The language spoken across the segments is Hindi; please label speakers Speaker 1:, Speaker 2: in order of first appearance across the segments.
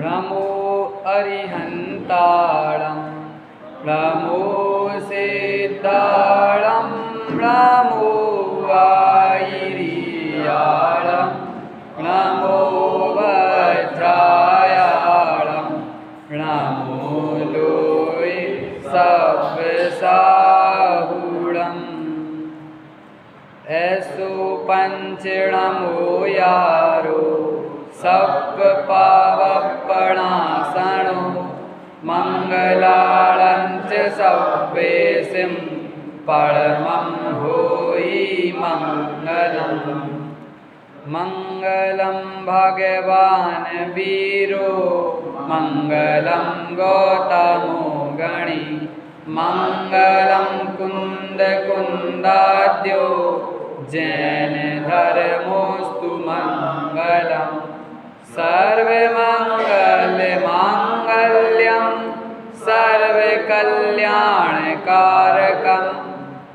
Speaker 1: नमो अरिहन्ताणं नमो सिद्धाणं नमो वायिरियाणं नमो वज्रायाणं नमो लोय सब्साहुणम् ऐसो पंच नमो यारो सब पावपणासणो मंगलाळंच सव्वेसिं परमं होई मंगलम् मंगलं भगवान वीरो मंगलं गौतमो गणी मंगलं कुंद कुंदाद्यो जैन धर्मोस्तु मंगलम् सर्वमंगल मांगल्यं सर्वकल्याणकारकं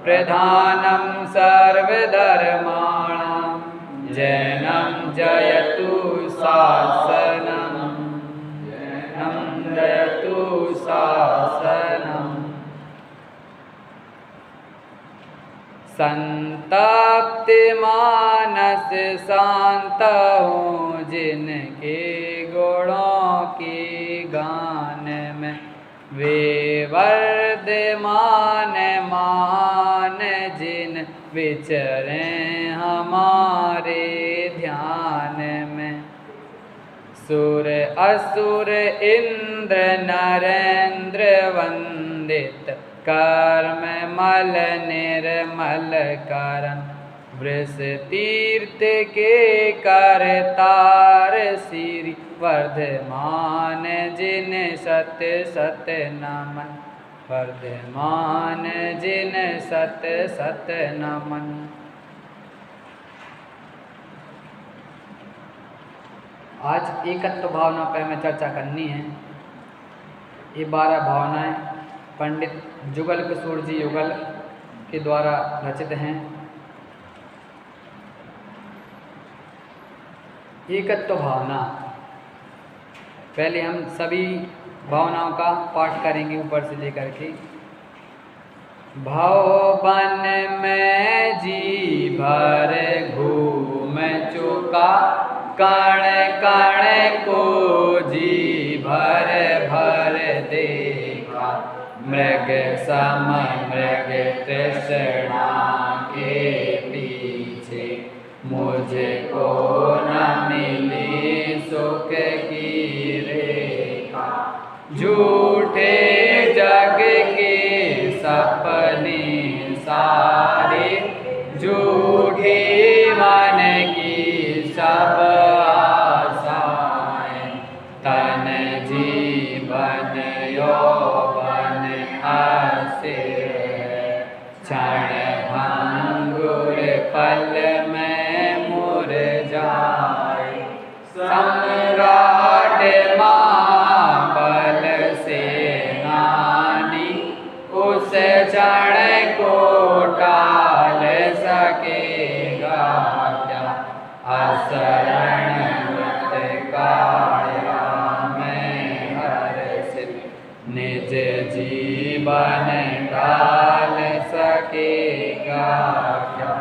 Speaker 1: प्रधानं सर्वधर्माणां जैनं जयतु शासनं जैनं जयतु शासनम् संताप्ति मानस शांत हो जिनके गुणों के गान में वे वर्धमान मान जिन विचरे हमारे ध्यान में सुर असुर इंद्र नरेंद्र वंदित कर्म मल निर्मल करन वृष तीर्थ के करतार श्री वर्धमान जिन सत्य सत्य नमन वर्धमान जिन सत्य सत्य नमन। आज एकत्व भावना पर हमें चर्चा करनी है। ये 12 भावनाएं पंडित जुगल किशोर जी युगल के द्वारा रचित हैं। एकत्व भावना, पहले हम सभी भावनाओं का पाठ करेंगे ऊपर से लेकर के। भवन में जी भर घूम चुका कण कण को जी भर भर देखा मृग सम मृग तृष्णा के पीछे मुझको न मिली सुख की रेखा झूठे जग के सपने सारे झूठी मन की सब आशाएं तन जीवन यौवन हंसे क्षण भंगुर पल में मुरझाए सम्राट महाबल सेनानी उस क्षण को टाल सकेगा क्या असरण मृत काया में हर्षित निज जीवन डाल सकेगा क्या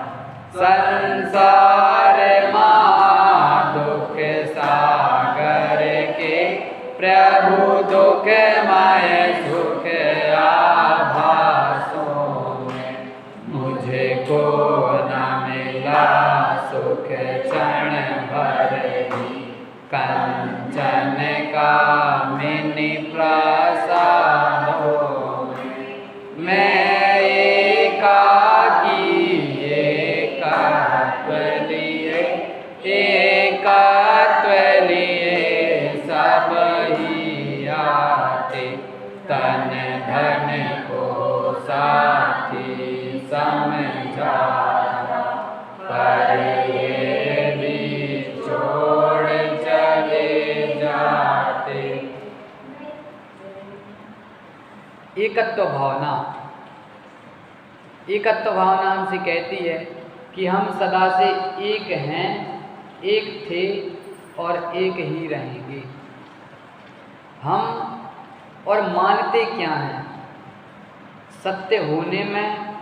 Speaker 1: संसार दुख सागर के प्रभु दुखमय सुख आभासों में मुझे को न मिला सुख क्षण भर ही कंचन कामिनी प्रसादों में मैं एकाकी एकत्व लिए सब ही आते तन धन को साथी समझा पर ये भी छोड़ चले जाते एकत्व भावना। एकत्व भावना हमसे कहती है कि हम सदा से एक हैं, एक थे और एक ही रहेंगे। हम और मानते क्या हैं? सत्य होने में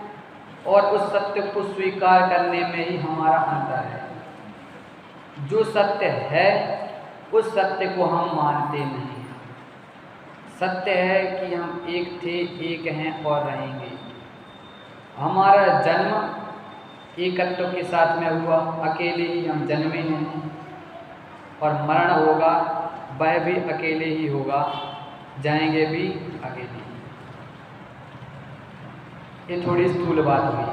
Speaker 1: और उस सत्य को स्वीकार करने में ही हमारा अंतर है। जो सत्य है उस सत्य को हम मानते नहीं। सत्य है कि हम एक थे, एक हैं और रहेंगे। हमारा जन्म एकत्व के साथ में हुआ, अकेले ही हम जन्मे हैं, और मरण होगा वह भी अकेले ही होगा, जाएंगे भी अकेले। ये थोड़ी स्थूल बात हुई।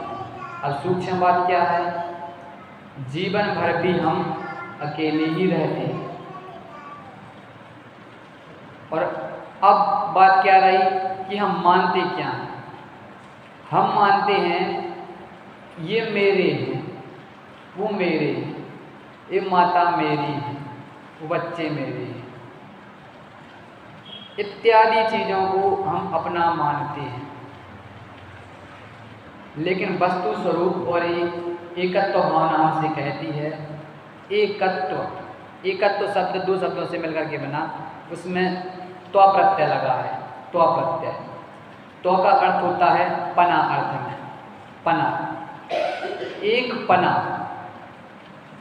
Speaker 1: अब सूक्ष्म बात क्या है? जीवन भर भी हम अकेले ही रहते हैं। और अब बात क्या रही कि हम मानते क्या हैं? हम मानते हैं ये मेरे हैं, वो मेरे हैं, ये माता मेरी है, वो बच्चे मेरे हैं, इत्यादि चीज़ों को हम अपना मानते हैं। लेकिन वस्तु स्वरूप और एकत्व भावना हमसे कहती है एकत्व। एकत्व शब्द दो शब्दों से मिलकर के बना, उसमें त्व प्रत्यय लगा है। त्व प्रत्यय, त्व का अर्थ होता है पना। अर्थ में पना, एक पना,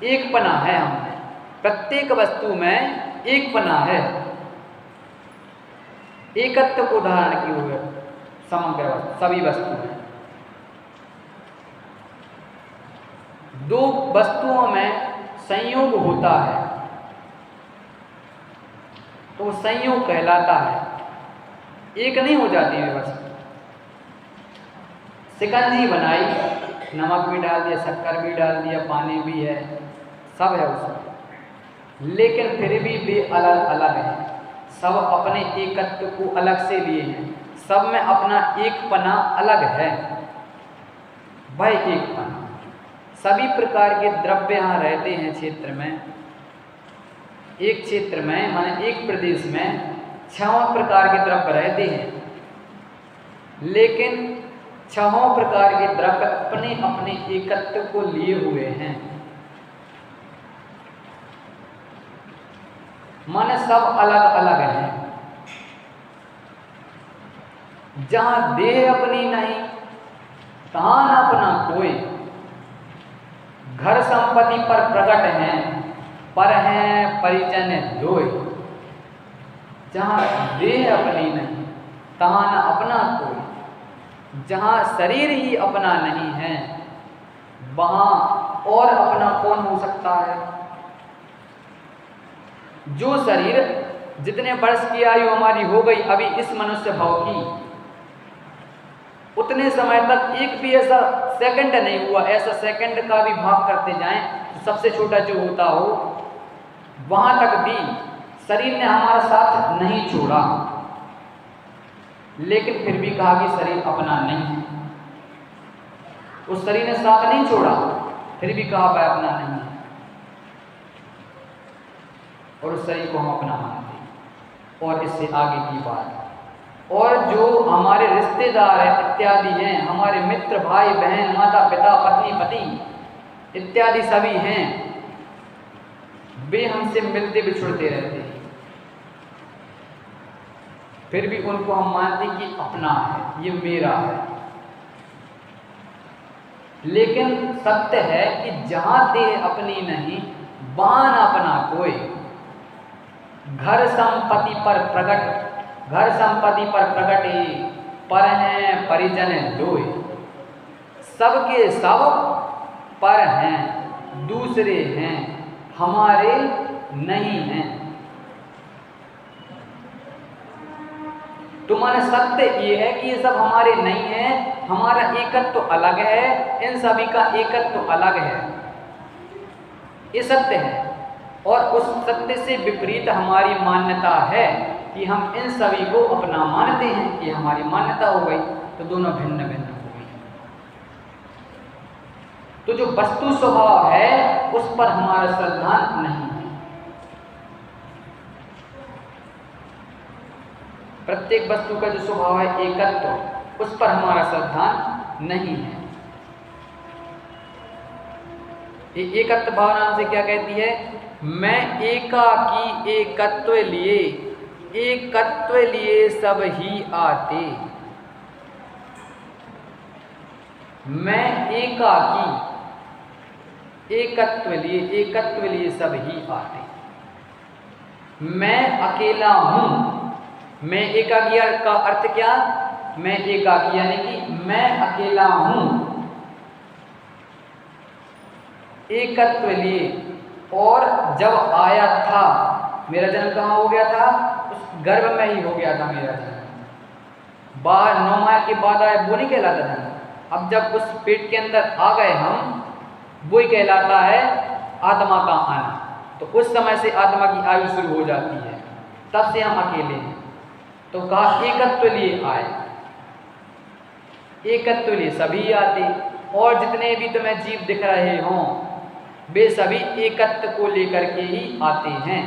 Speaker 1: एक पना है हमने। प्रत्येक वस्तु में एक पना है। एकत्व को धारण किए हुए समग्र वस्तु, सभी वस्तु में। दो वस्तुओं में संयोग होता है तो संयोग कहलाता है, एक नहीं हो जाती है वस्तु। शिकंजी बनाई, नमक भी डाल दिया, शक्कर भी डाल दिया, पानी भी है, सब है उसमें, लेकिन फिर भी वे अलग अलग हैं। सब अपने एकत्व को अलग से लिए हैं, सब में अपना एक पना अलग है, वह एक पना। सभी प्रकार के द्रव्य यहाँ रहते हैं क्षेत्र में। एक क्षेत्र में माने एक प्रदेश में 6 प्रकार के द्रव्य रहते हैं, लेकिन 6 प्रकार के द्रव्य अपने अपने एकत्व को लिए हुए हैं। माने सब अलग अलग हैं। जहां देह अपनी नहीं, तहां न अपना कोई। घर संपत्ति पर प्रकट हैं, पर हैं परिजन दोय। जहाँ देह अपनी नहीं, तहाँ न अपना कोई। जहाँ शरीर ही अपना नहीं है, वहाँ और अपना कौन हो सकता है? जो शरीर, जितने वर्ष की आयु हमारी हो गई अभी इस मनुष्य भाव की, उतने समय तक एक भी ऐसा सेकंड नहीं हुआ। ऐसा सेकंड का भी भाग करते जाएं तो सबसे छोटा जो होता हो, वहां तक भी शरीर ने हमारा साथ नहीं छोड़ा, लेकिन फिर भी कहा कि शरीर अपना नहीं है। उस शरीर ने साथ नहीं छोड़ा, फिर भी कहा वह अपना नहीं है, और उस शरीर को हम अपना मानते हैं। और इससे आगे की बात, और जो हमारे रिश्तेदार हैं इत्यादि हैं, हमारे मित्र, भाई बहन, माता पिता, पत्नी पति इत्यादि सभी हैं, वे हमसे मिलते बिछुड़ते रहते हैं, फिर भी उनको हम मानते कि अपना है, ये मेरा है। लेकिन सत्य है कि जहां देह अपनी नहीं, वहां न अपना कोई। घर संपत्ति पर प्रकट, घर संपत्ति पर प्रकट ही, पर हैं परिजन दोय। सबके सब पर हैं, दूसरे हैं, हमारे नहीं हैं। तो माने सत्य ये है कि ये सब हमारे नहीं है, हमारा एकत्व तो अलग है, इन सभी का एकत्व तो अलग है, ये सत्य है। और उस सत्य से विपरीत हमारी मान्यता है कि हम इन सभी को अपना मानते हैं, कि हमारी मान्यता हो गई, तो दोनों भिन्न भिन्न हो गई। तो जो वस्तु स्वभाव है उस पर हमारा श्रद्धा नहीं है। प्रत्येक वस्तु का जो स्वभाव है एकत्व, उस पर हमारा श्रद्धा नहीं है। ये एकत्व भावना से क्या कहती है? मैं एकाकी एकत्व लिए सब ही आते। मैं एकाकी एकत्व लिए सब ही आते। मैं अकेला हूं। मैं एकाकी का अर्थ क्या? मैं एकाकी यानी कि मैं अकेला हूं। एकत्व लिए, और जब आया था, मेरा जन्म कहाँ हो गया था? उस गर्भ में ही हो गया था मेरा जन्म। बाहर 9 माह के बाद आए वो नहीं कहलाता जन्म। अब जब उस पेट के अंदर आ गए हम, वो ही कहलाता है आत्मा का आना। तो उस समय से आत्मा की आयु शुरू हो जाती है, तब से हम अकेले हैं। तो कहा एकत्व लिए आए, एकत्व लिए सभी आते। और जितने भी तुम्हें जीव दिख रहे हों, वे सभी एकत्व को लेकर के ही आते हैं,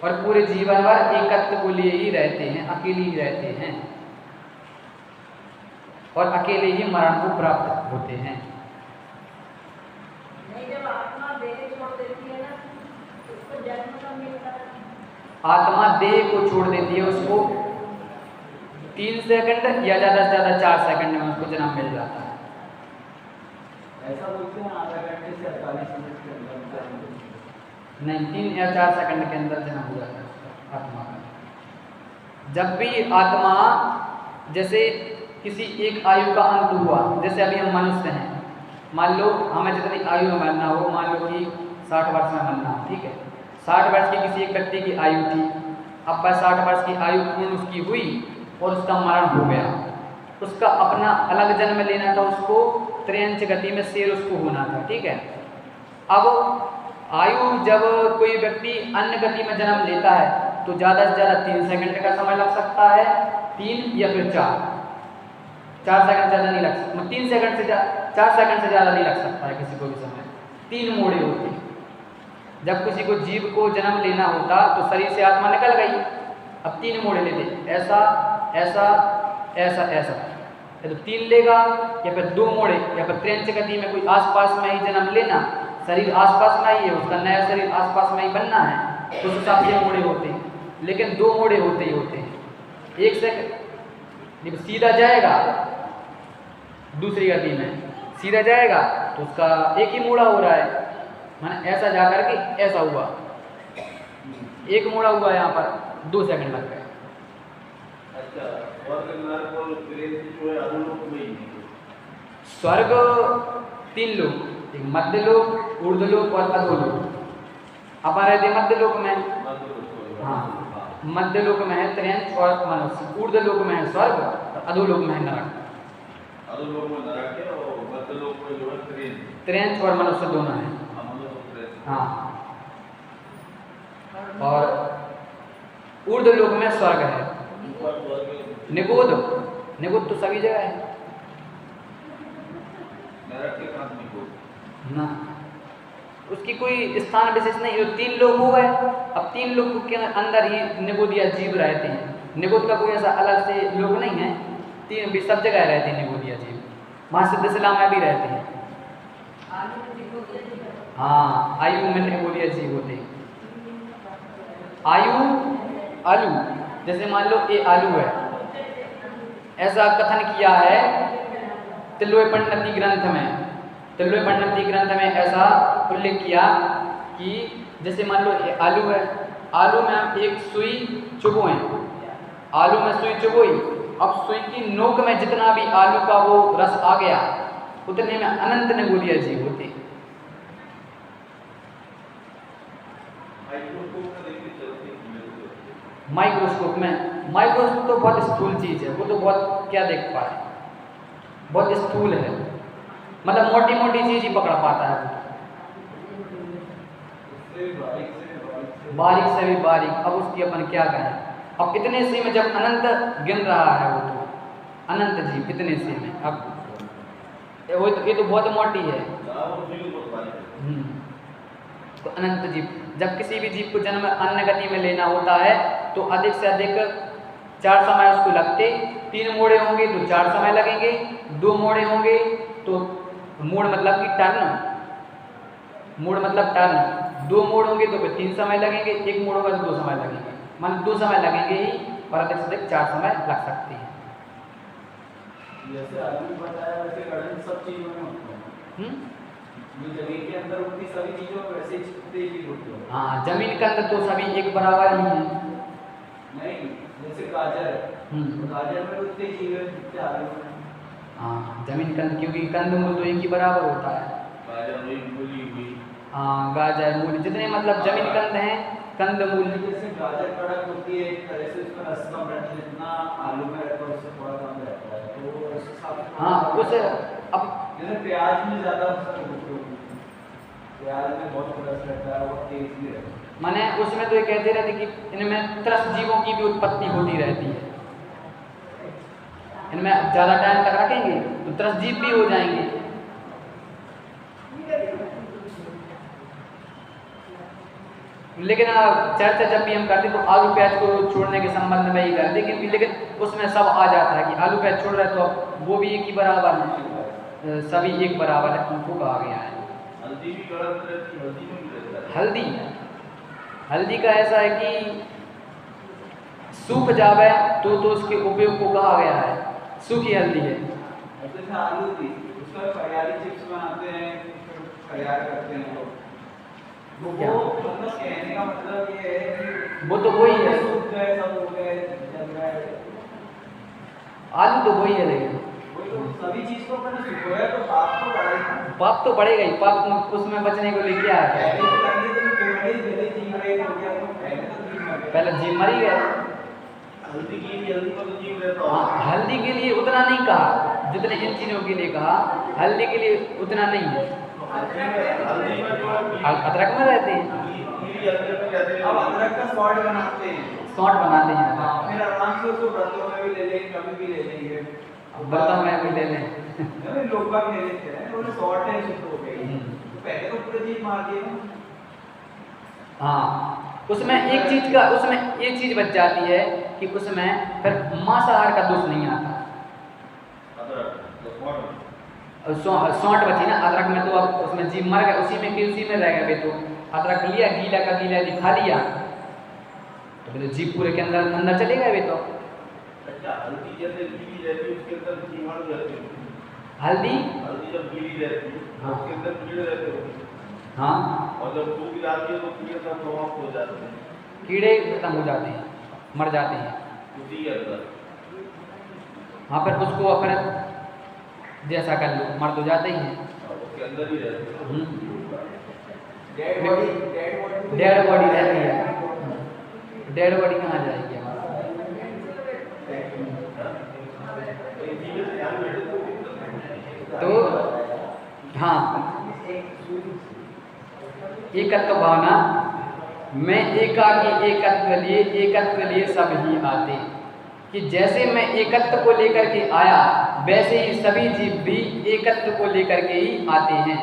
Speaker 1: और पूरे जीवन भर एकत्व को लिए ही रहते हैं, अकेले ही रहते हैं, और अकेले ही मरण को प्राप्त होते हैं।
Speaker 2: जब आत्मा देह छोड़ देती है ना, उसको जन्म कब मिलता है?
Speaker 1: आत्मा देह को छोड़ देती है, उसको 3 सेकंड या ज़्यादा से ज़्यादा 4 सेकंड में उसको जन्म मिल जाता है।
Speaker 3: ऐसा बोलते हैं आधा घंटे से 48 मिनट के अंदर
Speaker 1: नहीं, 3 या 4 सेकंड के अंदर जन्म हो जाता है उसका, आत्मा का। जब भी आत्मा, जैसे किसी एक आयु का अंत हुआ, जैसे अभी हम मनुष्य हैं, मान लो हमें जितनी आयु में मरना हो, मान लो कि 60 वर्ष में मरना हो, ठीक है। 60 वर्ष की किसी एक व्यक्ति की आयु थी, अब 60 वर्ष की आयु पूर्ण उसकी हुई और उसका मरण हो गया। उसका अपना अलग जन्म लेना था, उसको त्रियंच गति में शेर उसको होना था, ठीक है। अब आयु जब कोई व्यक्ति अन्य गति में जन्म लेता है तो ज़्यादा से ज़्यादा 3 सेकंड का समय लग सकता है, 3 या फिर 4 सेकंड ज़्यादा नहीं लग सकता, 3 सेकंड से 4 सेकंड से ज़्यादा नहीं लग सकता है किसी को भी समय। 3 मोड़े होते हैं। जब किसी को जीव को जन्म लेना होता तो शरीर से आत्मा निकल गई, अब 3 मोड़े लेते, ऐसा ऐसा ऐसा ऐसा, या तो 3 लेगा, या फिर 2 मोड़े, या फिर त्रियंच गति में कोई आसपास में ही जन्म लेना, शरीर आसपास में ही है, उसका नया शरीर आसपास में ही बनना है, तो उस हिसाब से मोड़े होते हैं। लेकिन 2 मोड़े होते ही होते हैं। 1 सेकंड जब सीधा जाएगा दूसरी गति में सीधा जाएगा तो उसका एक ही मोड़ा हो रहा है, माने ऐसा जाकर के ऐसा हुआ, एक मोड़ा हुआ, यहाँ पर 2 सेकंड लग गए। स्वर्ग 3 लोक, एक मध्य लोक, ऊर्ध्व लोक और अधोलोक। अपन रहते मध्य लोक में, हाँ, मध्य लोक में है त्रियंच और मनुष्य, ऊर्ध्व लोक में है स्वर्ग और अधोलोक में है नरक।
Speaker 3: अधोलोक में नरक है और मध्य लोक में जो है
Speaker 1: त्रियंच और मनुष्य दोनों हैं, हाँ। और ऊर्ध्व लोक में स्वर्ग है। निगोद, निगोद तो सभी जगह है ना, उसकी कोई स्थान विशेष नहीं। जो 3 लोग हो गए, अब 3 लोग के अंदर ही निगोदिया जीव रहते हैं। निगोद का कोई ऐसा अलग से लोग नहीं है, 3 भी सब जगह रहते हैं निगोदिया जीव। वहाँ सिद्धशिला में भी रहते हैं, हाँ। आयु में निगोदिया जीव होते हैं। आयु आलू, जैसे मान लो ये आलू है, ऐसा कथन किया है तिलोय पंडिती ग्रंथ में। तिलोय पंडिती ग्रंथ में ऐसा उल्लेख किया कि जैसे मान लो ये आलू है, आलू में हम एक सुई चुभोएं, आलू में सुई चुभोई, अब सुई की नोक में जितना भी आलू का वो रस आ गया, उतने में अनंत निगोदिया जीव होते। माइक्रोस्कोप में, माइक्रोस्कोप तो बहुत स्थूल चीज़ है, वो तो बहुत क्या देख पाए, बहुत स्थूल है, मतलब मोटी मोटी चीज़ ही पकड़ पाता है, बारीक से भी बारीक। अब उसकी अपन क्या कहें, अब इतने से में जब अनंत गिन रहा है वो तो अनंत जीव इतने से में, अब वो तो ये तो बहुत मोटी है, तो अनंत जीव जब किसी भी जीव को जन्म अन्य गति में लेना होता है तो अधिक से अधिक 4 समय उसको लगते। 3 मोड़े होंगे तो 4 समय लगेंगे, 2 मोड़े होंगे तो मोड़ मतलब कि टर्न, मोड़ मतलब टर्न, 2 मोड़ होंगे तो फिर 3 समय लगेंगे, 1 मोड़ होगा तो 2 समय लगेंगे, मान 2 समय लगेंगे ही और अधिक से अधिक 4 समय लग सकते हैं।
Speaker 3: जैसे अभी बताया वैसे गणित सब चीजों में होता है। जो जमीन के अंदर उतनी सभी चीजों में वैसे ही छुपते ही होते हैं।
Speaker 1: हाँ, जमीन के अंदर तो सभी एक बराबर ही हैं।
Speaker 3: नहीं, जैसे गाजर है, गाजर में उतने चीजें छुपते आ रही हैं।
Speaker 1: हाँ, जमीन के अंदर क्योंकि कंदमूल तो एक ही बराबर होता है।
Speaker 3: गाजर में मूली हुई।
Speaker 1: हाँ, गाजर मूली जितने मतलब जमीन कंद हैं, कंदमूल।
Speaker 3: जैसे गाजर कड़क होती है एक तरह से, उसमें रस कम रहता है, जितना आलू में रहता है उससे थोड़ा कम रहता है, तो उस हिसाब से
Speaker 1: हाँ, उस अब
Speaker 3: जैसे प्याज में ज़्यादा प्याज में बहुत रस रहता है, बहुत तेज भी रहता है।
Speaker 1: माने उसमें तो ये कहते रहते कि इनमें त्रस्त जीवों की भी उत्पत्ति होती रहती है। इनमें ज़्यादा टाइम तक रखेंगे तो त्रस्त जीव भी हो जाएंगे। लेकिन चर्चा जब भी हम करते तो आलू प्याज को छोड़ने के संबंध में ही करते, लेकिन उसमें सब आ जाता है कि आलू प्याज छोड़ रहे तो वो भी एक ही बराबर है, सभी एक बराबर है, उनको कहा गया है।
Speaker 3: हल्दी भी कड़क रहती है, हल्दी में भी रहता है।
Speaker 1: हल्दी का ऐसा है कि सूख जावे तो उसके उपयोग को कहा गया है, सूखी हल्दी है।
Speaker 3: जैसे आलू थी, उसका फरियाली चिप्स बनाते हैं, फरियाल करते हैं लोग। वो मतलब कहने का मतलब ये है कि
Speaker 1: वो तो वही है,
Speaker 3: सूख गए, सब हो गए, जल गए।
Speaker 1: आलू तो वही है, लेकिन
Speaker 3: वही तो सभी चीज को अपन सुखोया तो पाप तो बढ़ेगा ही।
Speaker 1: पाप तो बढ़ेगा ही, पाप उसमें बचने को लिए क्या है?
Speaker 3: पहले तो करने तो पेड़ ही पहले जीव रहे हो गया, तो पहले तो जीव मर गए।
Speaker 1: पहले जीव मर ही गए।
Speaker 3: हल्दी की हल्दी को तो जीव रहता
Speaker 1: हाँ,
Speaker 3: है।
Speaker 1: हल्दी के लिए उतना नहीं कहा जितने इन चीज़ों के लिए कहा, हल्दी के लिए उतना नहीं है।
Speaker 3: हल्दी में जो
Speaker 1: अदरक में रहते हैं,
Speaker 3: अब अदरक का सॉल्ट बनाते हैं,
Speaker 1: सौंठ बनाते हैं।
Speaker 3: फिर आराम से उसको व्रतों में भी ले लेंगे, कभी भी ले लेंगे,
Speaker 1: बर्तन में भी ले लें।
Speaker 3: लोग बाग ले लेते हैं, तो सॉल्ट है शुद्ध हो गई। तो पहले तो पूरे जीव मार दिए ना।
Speaker 1: हाँ, उसमें एक चीज़ बच जाती है कि उसमें फिर मांसाहार का दोष नहीं आता। सौंठ बची ना, अदरक में तो अब उसमें जीव मर गया, उसी में रह गया। तो अदरक लिया, गीला का गीला दिखा लिया तो फिर जीव पूरे के अंदर चले गए। तो
Speaker 3: अच्छा, हल्दी जैसे गीली रहती है उसके अंदर जीवाणु रहते हैं।
Speaker 1: हल्दी
Speaker 3: जब गीली रहती है
Speaker 1: हाँ,
Speaker 3: उसके अंदर कीड़े रहते हैं।
Speaker 1: हाँ,
Speaker 3: और जब सूख जाती है तो कीड़े सब समाप्त हो जाते हैं,
Speaker 1: कीड़े खत्म हो जाते हैं, मर जाते हैं।
Speaker 3: उसी के अंदर।
Speaker 1: हाँ, फिर उसको फिर जैसा कर लो, मर तो जाते ही हैं।
Speaker 3: उसके अंदर ही रहते हैं।
Speaker 1: डेड बॉडी रहती है। डेड बॉडी कहाँ जाएगी हमारा? तो हाँ, एकत्व भावना मैं एकत्व लिए सब ही आते, कि जैसे मैं एकत्व को लेकर के आया वैसे ही सभी जीव भी एकत्व को लेकर के ही आते हैं।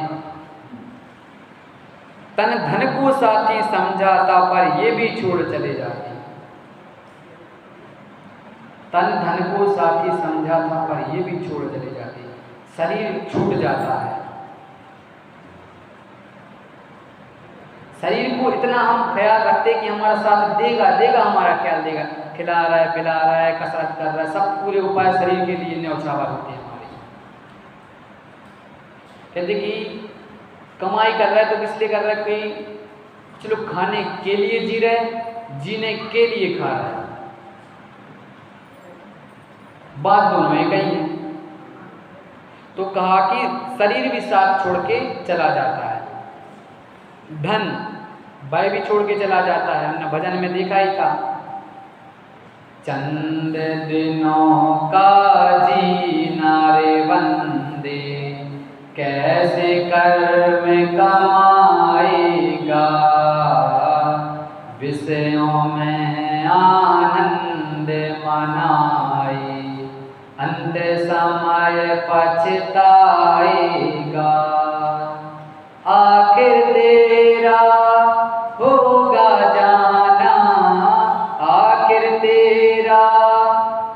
Speaker 1: तन धन को साथी समझाता पर ये भी छोड़ चले जाते हैं। तन धन को साथी समझाता पर ये भी छोड़ चले जाते हैं। शरीर छूट जाता है, शरीर को इतना हम ख्याल रखते कि हमारा साथ देगा हमारा ख्याल देगा, खिला रहा है, पिला रहा है, कसरत कर रहा है, सब पूरे उपाय शरीर के लिए न्यौछावर होते हैं हमारे। कहते कि कमाई कर रहा है तो किस लिए कर रहा है? कोई कुछ लोग खाने के लिए जी रहे, जीने के लिए खा रहे हैं, बात दोनों एक ही है। तो कहा कि शरीर भी साथ छोड़ के चला जाता है, धन वह भी छोड़ के चला जाता है। हमने भजन में देखा ही था, चंद दिनों का जीना रे बंदे, कैसे कर्म कमाएगा, विषयों में आनंद मनाए, अंत समय पछताएगा, आखिर तेरा हो तेरा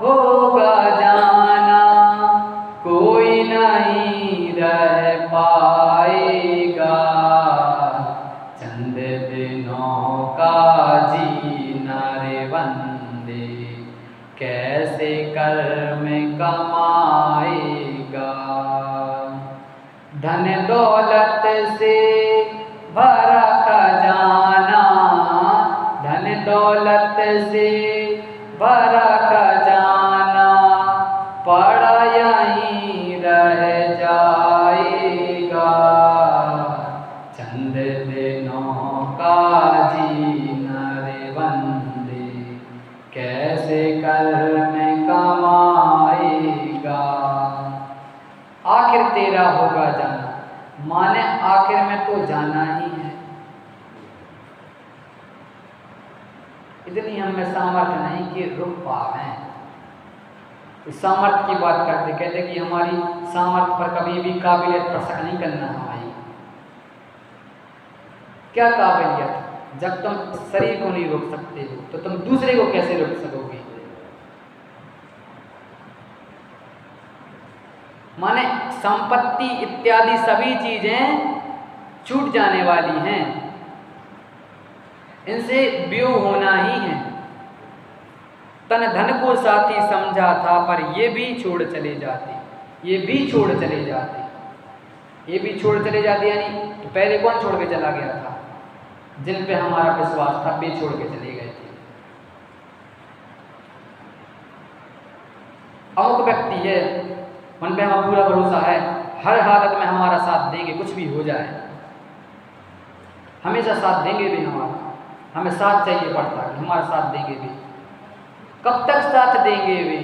Speaker 1: होगा जाना, कोई नहीं रह पाएगा। चंद दिनों का जीना रे बंदे, कैसे कर्म कमाएगा। धन दौलत से भरा खजाना, धन दौलत से भरा खजाना, पड़ा यहीं रह जाएगा। चंद दिनों का जीना रे बंदे, कैसे कर्म कमाएगा। आखिर तेरा होगा जाना, माने आखिर में तो जाना ही है। इतनी हमें सामर्थ्य नहीं कि रुक पाए। इस सामर्थ्य की बात करते कहते कि हमारी सामर्थ्य पर कभी भी काबिलियत पर शक नहीं करना हमारी। क्या काबिलियत? जब तुम शरीर को नहीं रोक सकते हो तो तुम दूसरे को कैसे रोक सकोगे? माने संपत्ति इत्यादि सभी चीजें छूट जाने वाली हैं, इनसे वियोग होना ही है। तन धन को साथी समझा था, पर ये भी छोड़ चले जाते, ये भी छोड़ चले जाते, ये भी छोड़ चले जाते। यानी तो पहले कौन छोड़ के चला गया था? जिन पे हमारा विश्वास था वे छोड़ के चले गए थे। अमुक व्यक्ति है, उन पे हमारा पूरा भरोसा है, हर हालत में हमारा साथ देंगे, कुछ भी हो जाए हमेशा साथ देंगे भी। हमें साथ चाहिए पड़ता है, हमारा साथ देंगे भी। कब तक साथ देंगे वे?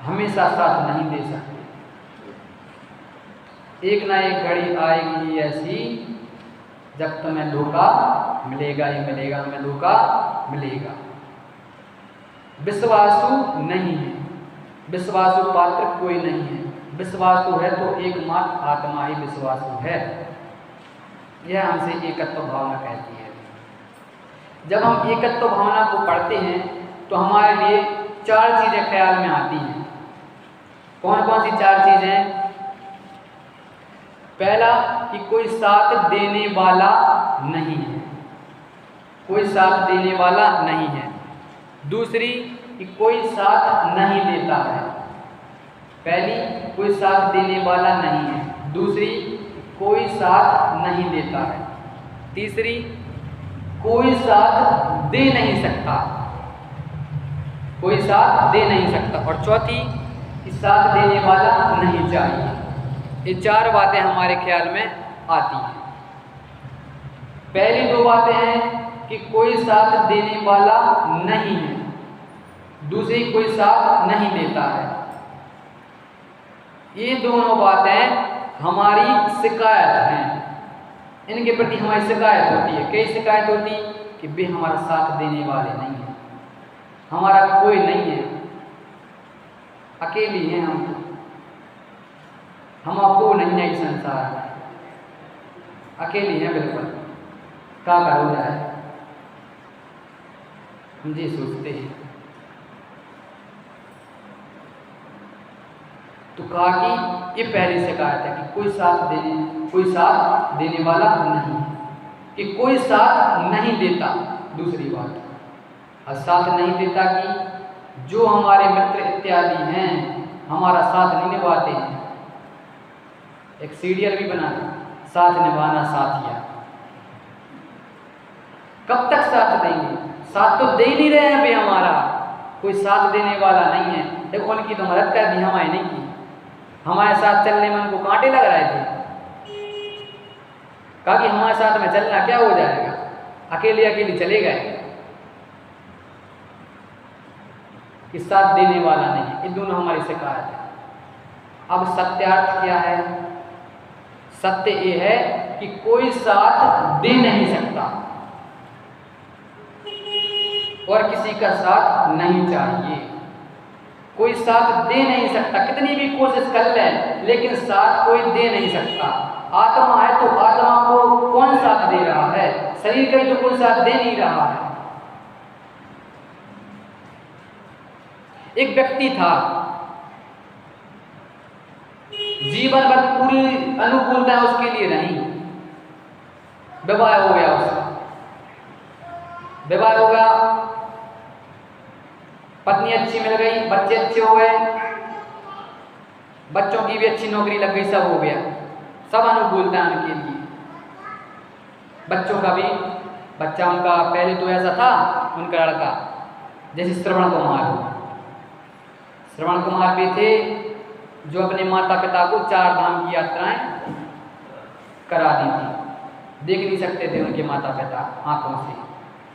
Speaker 1: हमेशा साथ नहीं दे सकते। एक ना एक घड़ी आएगी ऐसी जब तुम्हें धोखा मिलेगा ही मिलेगा, हमें धोखा मिलेगा। विश्वासु नहीं है, विश्वासु पात्र कोई नहीं है। विश्वासु है तो एकमात्र आत्मा ही विश्वासु है। यह हमसे एकत्व भावना कहती है। जब हम एकत्व भावना को पढ़ते हैं तो हमारे लिए चार चीजें ख्याल में आती हैं। कौन कौन सी चार चीजें? पहला कि कोई साथ देने वाला नहीं है, कोई साथ देने वाला नहीं है। दूसरी कि कोई साथ नहीं देता है। पहली, कोई साथ देने वाला नहीं है। दूसरी, कोई साथ नहीं देता है। तीसरी, कोई साथ दे नहीं सकता, कोई साथ दे नहीं सकता। और चौथी, कि साथ देने वाला नहीं चाहिए। ये चार बातें हमारे ख्याल में आती हैं। पहली दो बातें हैं कि कोई साथ देने वाला नहीं है, दूसरी कोई साथ नहीं देता है। ये दोनों बातें हमारी शिकायत हैं, इनके प्रति हमारी शिकायत होती है। कई शिकायत होती कि वे हमारा साथ देने वाले नहीं हैं, हमारा कोई नहीं है, अकेली हैं हम आपको नहीं है इस संसार में, अकेली हैं बिल्कुल। क्या करो जाए, हम जी सोचते हैं। तो कहा कि ये पहली शिकायत है कि कोई साथ देने वाला नहीं है, कि कोई साथ नहीं देता। दूसरी बात, और साथ नहीं देता कि जो हमारे मित्र इत्यादि हैं हमारा साथ नहीं निभाते हैं। एक सीरियल भी बना, साथ निभाना साथिया। कब तक साथ देंगे? साथ तो दे नहीं रहे हैं वे हमारा, कोई साथ देने वाला नहीं है। देखो उनकी तो मदद कर दी, हमारे नहीं की। हमारे साथ चलने में उनको कांटे लग रहे थे, कहा कि हमारे साथ में चलना क्या हो जाएगा, अकेले अकेले चले गए। कि साथ देने वाला नहीं, ये दोनों हमारी शिकायत है। अब सत्यार्थ क्या है? सत्य ये है कि कोई साथ दे नहीं सकता और किसी का साथ नहीं चाहिए। कोई साथ दे नहीं सकता, कितनी भी कोशिश कर ले, लेकिन साथ कोई दे नहीं सकता। आत्मा है तो आत्मा को कौन साथ दे रहा है? शरीर का ही तो कोई साथ दे नहीं रहा है। एक व्यक्ति था, जीवन भर पूरी अनुकूलता उसके लिए रही, विवाह हो गया उसका, विवाह हो गया, पत्नी अच्छी मिल गई, बच्चे अच्छे हो गए, बच्चों की भी अच्छी नौकरी लग गई, सब हो गया, सब अनुकूलता उनके लिए। बच्चों का भी, बच्चा उनका पहले तो ऐसा था, उनका लड़का जैसे श्रवण कुमार हो, श्रवण कुमार भी थे जो अपने माता पिता को 4 धाम की यात्राएं करा दी थी, देख नहीं सकते थे उनके माता पिता आंखों से,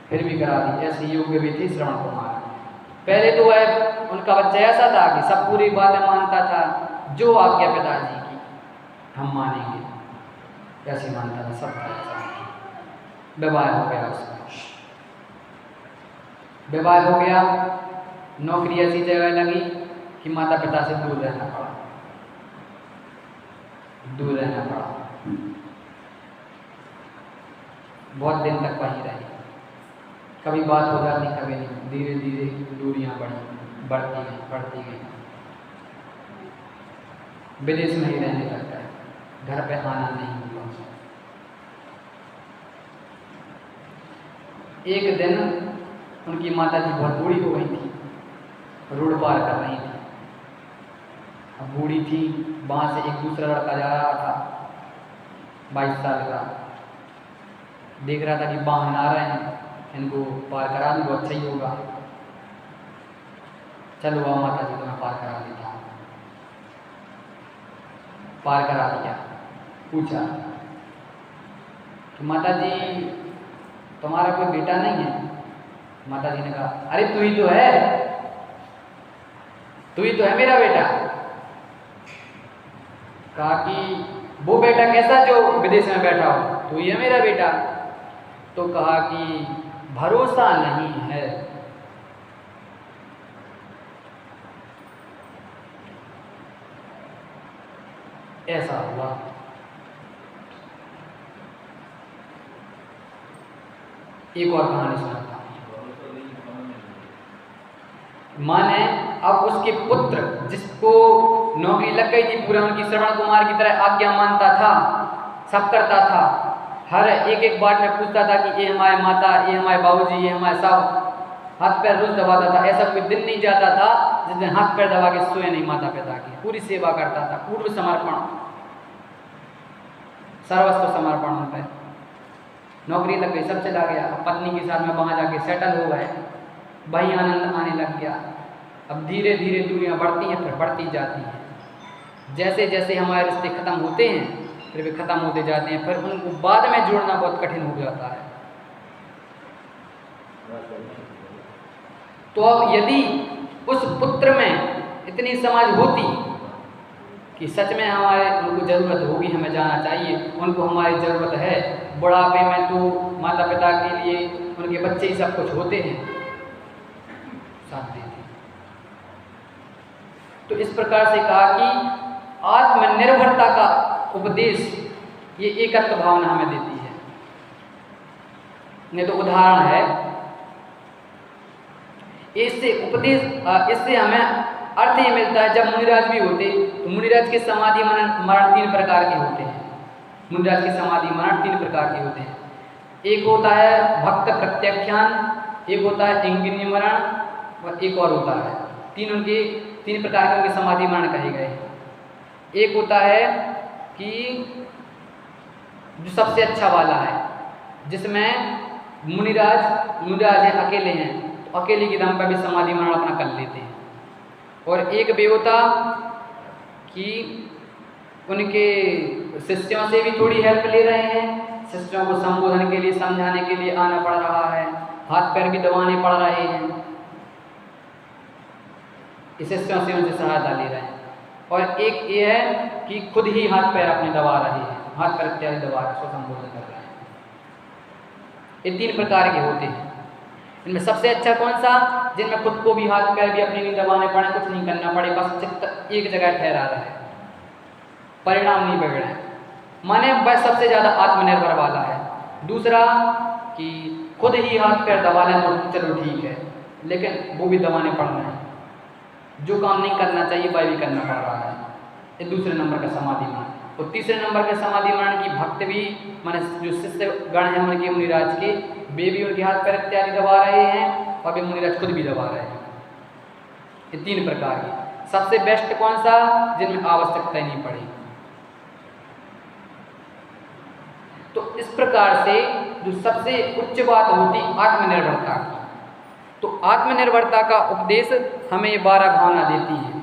Speaker 1: फिर भी करा दी, ऐसे योग्य भी थे श्रवण कुमार। पहले तो वह उनका बच्चा ऐसा था कि सब पूरी बातें मानता था, जो आज्ञा पिताजी की हम मानेंगे, कैसे मानता था, सब था ऐसा। विवाह हो गया उसका, विवाह हो गया, नौकरी ऐसी जगह लगी कि माता पिता से दूर रहना पड़ा, दूर रहना पड़ा, बहुत दिन तक वहीं रहे, कभी बात हो जाती कभी नहीं, धीरे धीरे दूरियां बढ़ती गई, विदेश में ही रहने लग गए, घर पे आना नहीं हुआ। एक दिन उनकी माता जी बहुत बूढ़ी हो गई थी, रोड पार कर रही थी, अब बूढ़ी थी, वहाँ से एक दूसरा लड़का जा रहा था 22 साल का, देख रहा था कि वाहन आ रहे हैं, इनको पार करा दूँ तो अच्छा ही होगा, चलो वह माता जी को मैं पार करा देता हूँ। पार करा दिया, पूछा कि माता जी तुम्हारा कोई बेटा नहीं है? माता जी ने कहा अरे तू ही तो है, तू ही तो है मेरा बेटा। कहा कि वो बेटा कैसा जो विदेश में बैठा हो, तू ही है मेरा बेटा। तो कहा कि भरोसा नहीं है, ऐसा हुआ। एक और कहानी सुनाता हूं। माने अब उसके पुत्र जिसको नौकरी लग गई थी, पूरा उनकी श्रवण कुमार की तरह आज्ञा मानता था, सब करता था, हर एक बात में पूछता था कि ये हमारे माता, ये हमारे बाबूजी, ये हमारे साहब, हाथ पैर रोज दबाता था। ऐसा कोई दिन नहीं जाता था जिस दिन हाथ पैर दबा के सोए नहीं माता पिता की, पूरी सेवा करता था, पूर्ण समर्पण, सर्वस्व समर्पण उन पर। नौकरी लग गई, सब चला गया, अब पत्नी के साथ में वहाँ जाके सेटल हो गए, वही आनंद आने लग गया। अब धीरे धीरे दूरियां बढ़ती हैं, फिर बढ़ती जाती हैं, जैसे जैसे हमारे रिश्ते खत्म होते हैं फिर भी खत्म होते जाते हैं, फिर उनको बाद में जोड़ना बहुत कठिन हो जाता है। तो अब यदि उस पुत्र में इतनी समझ होती कि सच में हमारे उनको ज़रूरत होगी, हमें जाना चाहिए, उनको हमारी ज़रूरत है, बुढ़ापे में तो माता पिता के लिए उनके बच्चे ही सब कुछ होते हैं, साथ देते। तो इस प्रकार से कहा कि आत्मनिर्भरता का उपदेश ये एकत्व भावना हमें देती है। नहीं तो उदाहरण है, इससे उपदेश, इससे हमें अर्थ ये मिलता है, जब मुनिराज भी होते तो मुनिराज के समाधि मरण 3 प्रकार के होते हैं। मुनिराज के समाधि मरण 3 प्रकार के होते हैं। एक होता है भक्त प्रत्याख्यान, एक होता है इंगिनी मरण, और एक और होता है, 3 प्रकार के उनके समाधि मरण कहे गए। एक होता है कि जो सबसे अच्छा वाला है, जिसमें मुनिराज है, अकेले हैं, तो अकेले के दम पर भी समाधि मरण अपना कर लेते हैं। और एक भी होता कि उनके शिष्यों से भी थोड़ी हेल्प ले रहे हैं, शिष्यों को संबोधन के लिए, समझाने के लिए आना पड़ रहा है, हाथ पैर भी दबाने पड़ रहे हैं, इस शिष्यों से उनसे सहायता ले रहे हैं। और एक ये है कि खुद ही हाथ पैर अपने दबा रहे हैं, हाथ पैर इत्यादि दबा के संबोधन कर रहे हैं। ये 3 प्रकार के होते हैं। इनमें सबसे अच्छा कौन सा? जिनमें खुद को भी हाथ पैर भी अपने नहीं दबाने पड़े, कुछ नहीं करना पड़े, बस चित्त एक जगह ठहरा रहे, परिणाम नहीं बिगड़े, माने बस सबसे ज़्यादा आत्मनिर्भर वाला है। दूसरा कि खुद ही हाथ पैर दबा लें तो चलो ठीक है, लेकिन वो भी दबाने पड़ रहे हैं, जो काम नहीं करना चाहिए वह भी करना पड़ रहा है। ये दूसरे नंबर का समाधि मरण। और तीसरे नंबर के समाधि मरण की भक्त भी माने जो शिष्य गण है उनके मुनिराज के, वे भी उनके हाथ पैर इत्यादि दबा रहे हैं और वे मुनिराज खुद भी दबा रहे हैं। ये 3 प्रकार के। सबसे बेस्ट कौन सा? जिनमें आवश्यकता ही नहीं पड़ी। तो इस प्रकार से जो सबसे उच्च बात होती आत्मनिर्भरता की, तो आत्मनिर्भरता का उपदेश हमें ये 12 भावना देती है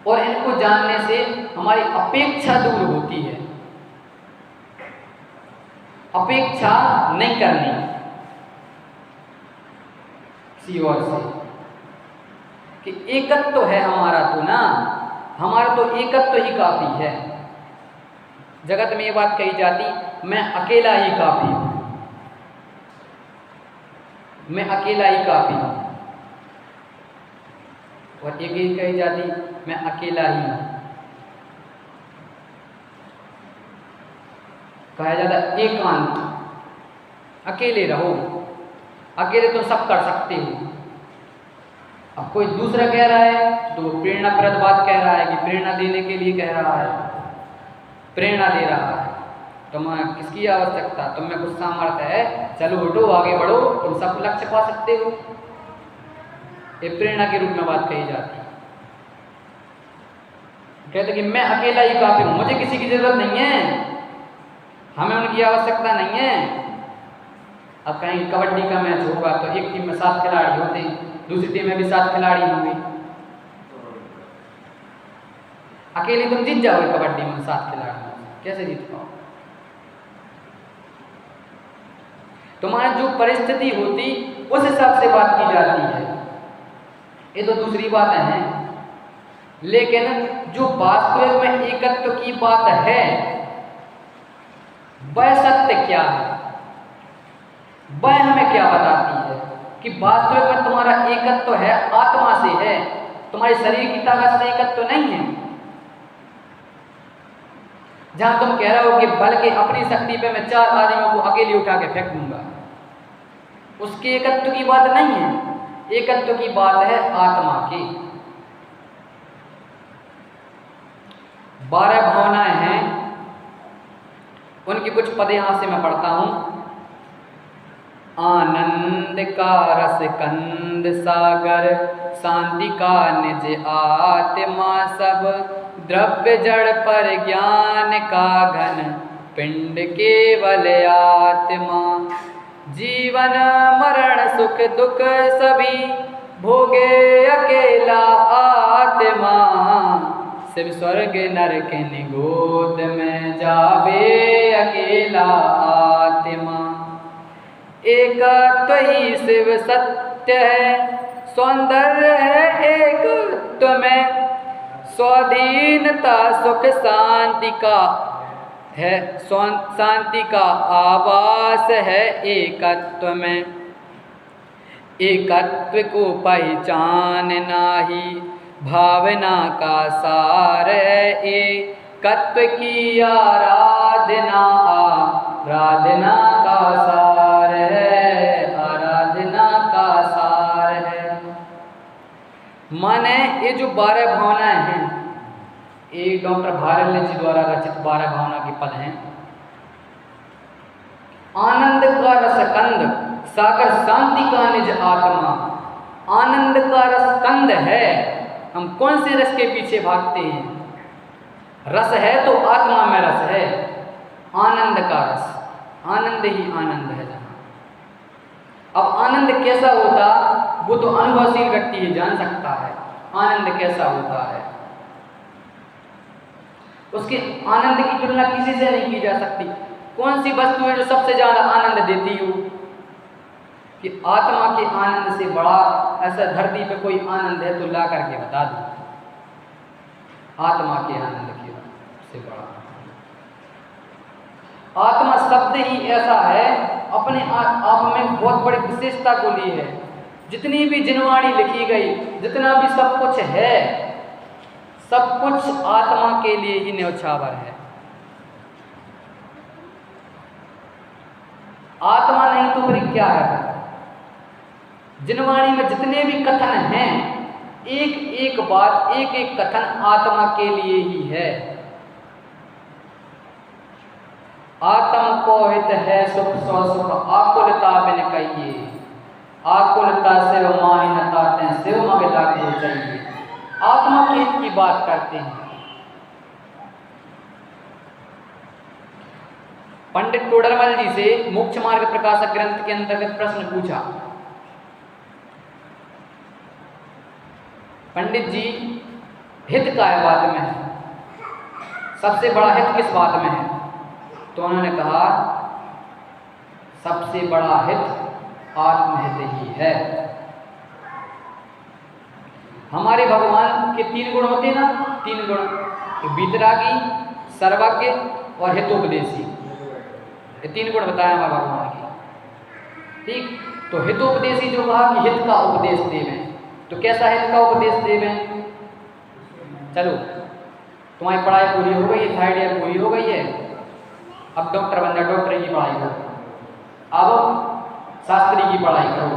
Speaker 1: और इनको जानने से हमारी अपेक्षा दूर होती है। अपेक्षा नहीं करनी किसी और से कि एकत्व तो है हमारा, तो ना हमारा तो एकत्व ही काफी है। जगत में ये बात कही जाती, मैं अकेला ही काफी हूं, मैं अकेला ही काफी हूं। और एक ही कही जाती, मैं अकेला ही हूं। कहा जाता एकांत, अकेले रहो, अकेले तुम सब कर सकते हो। अब कोई दूसरा कह रहा है तो वो प्रेरणाप्रद बात कह रहा है कि प्रेरणा देने के लिए कह रहा है, प्रेरणा दे रहा है। तुम्हें किसकी आवश्यकता? तुम में कुछ सामर्थ्य है, चलो उठो आगे बढ़ो, तुम सब लक्ष्य पा सकते हो। ये प्रेरणा के रूप में बात कही जाती है। कहते कि मैं अकेला ही काफी हूं, मुझे किसी की जरूरत नहीं है, हमें उनकी आवश्यकता नहीं है। अब कहीं कबड्डी का मैच होगा तो एक टीम में 7 खिलाड़ी होते हैं, दूसरी टीम में भी 7 खिलाड़ी होंगे। अकेले तुम जीत जाओगे कबड्डी में 7 खिलाड़ी, कैसे जीत पाओ? तुम्हारी जो परिस्थिति होती उस हिसाब से बात की जाती है। ये तो दूसरी बातें हैं, लेकिन जो वास्तविक में एकत्व की बात है वह सत्य क्या है, वह हमें क्या बताती है कि वास्तविक में तुम्हारा एकत्व है आत्मा से है, तुम्हारे शरीर की ताकत से एकत्व नहीं है। जहां तुम कह रहे हो कि बल्कि अपनी शक्ति पे मैं 4 आदमियों को अकेले उठा के फेंक दूंगा, उसके एकत्व की बात नहीं है। एकत्व की बात है आत्मा की। 12 भावनाएं हैं, उनकी कुछ पद यहां से मैं पढ़ता हूं। आनंद का रस कंद सागर, शांति का निज आत्मा सब, द्रव्य जड़ पर ज्ञान का घन, पिंड केवल आत्मा। जीवन मरण सुख दुख सभी, भोगे अकेला आत्मा। शिव स्वर्ग नरक निगोद में, जावे अकेला आत्मा। एकत्व ही शिव सत्य है, सौंदर्य है एकत्व में। स्वाधीनता सुख शांति का है, शांति का आवास है एकत्व में। एकत्व को पहचानना ही भावना का सार है, एकत्व की आराधना आराधना का सार है, आराधना का सार है। माने ये जो 12 भावनाएं हैं, एक डॉक्टर भारल जी द्वारा रचित 12 भावना के पद हैं। आनंद का रसकंद सागर, शांति का निज आत्मा। आनंद का रसकंद है, हम कौन से रस के पीछे भागते हैं? रस है तो आत्मा में रस है, आनंद का रस, आनंद ही आनंद है जहां। अब आनंद कैसा होता वो तो अनुभवशील व्यक्ति ही जान सकता है, आनंद कैसा होता है। उसके आनंद की तुलना किसी से नहीं की जा सकती। कौन सी वस्तु है जो सबसे ज्यादा आनंद देती हो? कि आत्मा के आनंद से बड़ा ऐसा धरती पे कोई आनंद है तो ला करके बता दो। आत्मा के आनंद के से बड़ा आत्मा शब्द ही ऐसा है, अपने आप में बहुत बड़ी विशेषता को ली है। जितनी भी जिनवाणी लिखी गई, जितना भी सब कुछ है, सब कुछ आत्मा के लिए ही न्यौछावर है। आत्मा नहीं तो फिर क्या है? जिनवाणी में जितने भी कथन हैं एक एक बात, एक एक कथन आत्मा के लिए ही है। आत्म को हित है सुख सौ सुख, आकुलता बिन कहिए, आकुलता शिव माहि न ताते, शिव मगला को चाहिए। आत्मा के हित की बात करते हैं। पंडित टोडरमल जी से मोक्ष मार्ग प्रकाशक ग्रंथ के अंतर्गत प्रश्न पूछा। पंडित जी, हित का है बात में है, सबसे बड़ा हित किस बात में है? तो उन्होंने कहा सबसे बड़ा हित आत्महित ही है। हमारे भगवान के 3 गुण होते हैं ना, 3 गुण, वितरागी, सर्वज्ञ और हितोपदेशी। ये 3 गुण बताया हमारे भगवान के। ठीक, तो हितोपदेशी जो कहा कि हित का उपदेश देवें, तो कैसा हित का उपदेश देवें? चलो, तुम्हारी पढ़ाई पूरी हो गई है, 3rd ईयर पूरी हो गई है, अब डॉक्टर बन जाओ, डॉक्टरी की पढ़ाई करो, अब शास्त्री की पढ़ाई करो,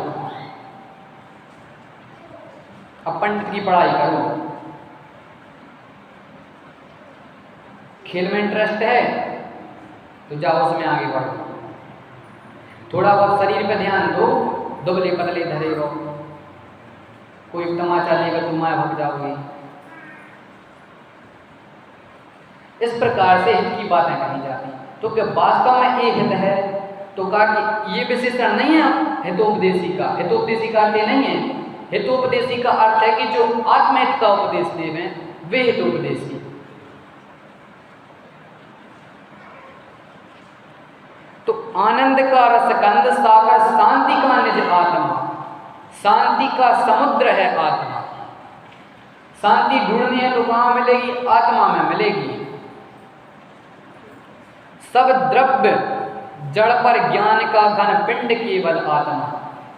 Speaker 1: अब पंडित की पढ़ाई करो। खेल में इंटरेस्ट है तो जाओ उसमें आगे बढ़ो, थोड़ा बहुत शरीर पे ध्यान दो, दुबले पतले धरे रहो, कोई तमाचा लेगा तुम माया भग जाओगे। इस प्रकार से हित की बातें कही जाती। तो क्या वास्तव में ये हित है? तो कहा कि ये विशेषण नहीं है हितोपदेशी का। हितोपदेशी का अर्थ नहीं है, हितोपदेशी का अर्थ है कि जो आत्महित का उपदेश देवें वे हितोपदेशी। तो आनंद का रसकंद सागर, शांति का निज आत्मा, शांति का समुद्र है आत्मा। शांति ढूंढनी है तो कहाँ मिलेगी? आत्मा में मिलेगी। सब द्रव्य जड़ पर ज्ञान का घन पिंड केवल आत्मा।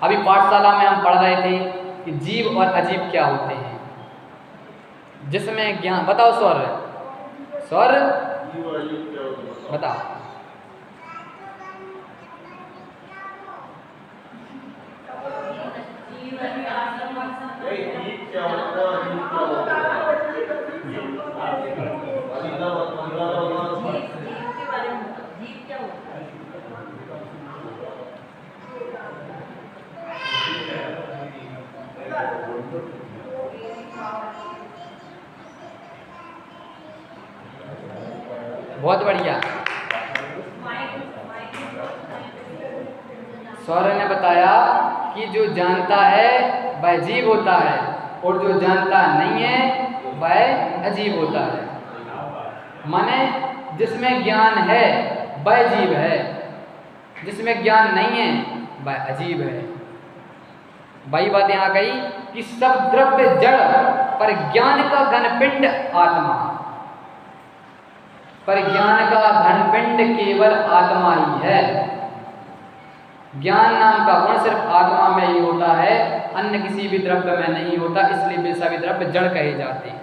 Speaker 1: अभी पाठशाला में हम पढ़ रहे थे कि जीव और अजीव क्या होते हैं, जिसमें ज्ञान, बताओ स्वर, स्वर बताओ। बहुत बढ़िया। सौर्य ने बताया कि जो जानता है वह जीव होता है और जो जानता नहीं है वह अजीब होता है। माने जिसमें ज्ञान है वह जीव है, जिसमें ज्ञान नहीं है वह अजीब है। वही बात यहाँ गई कि सब द्रव्य जड़ पर ज्ञान का घनपिंड आत्मा, पर ज्ञान का घनपिंड केवल आत्मा ही है। ज्ञान नाम का गुण सिर्फ आत्मा में ही होता है, अन्य किसी भी द्रव्य में नहीं होता, इसलिए वे सभी द्रव्य जड़ कहे जाते।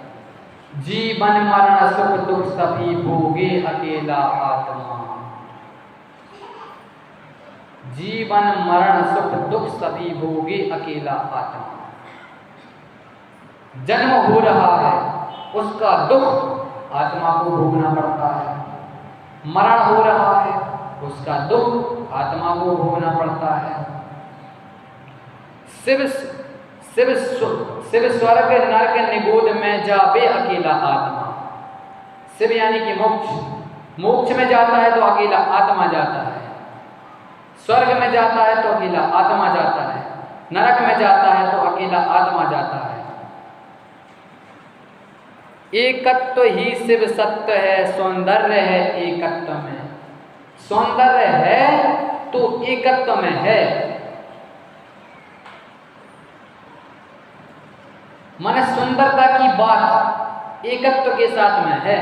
Speaker 1: जीवन मरण सुख दुख सभी भोगे अकेला आत्मा। जीवन मरण सुख दुख सभी भोगे अकेला आत्मा। जन्म हो रहा है उसका दुख आत्मा को भोगना पड़ता है, मरण हो रहा है उसका दुख आत्मा को भोगना पड़ता है। शिव स्वर्ग नरक निगोद में जावे अकेला आत्मा। शिव यानी कि मोक्ष, मोक्ष में जाता है तो अकेला आत्मा जाता है, स्वर्ग में जाता है तो अकेला आत्मा जाता है, नरक में जाता है तो अकेला आत्मा जाता है। एकत्व ही शिव सत्य है, सौंदर्य है एकत्व में। सौंदर्य है तो एकत्व में है। माने सुंदरता की बात एकत्व के साथ में है,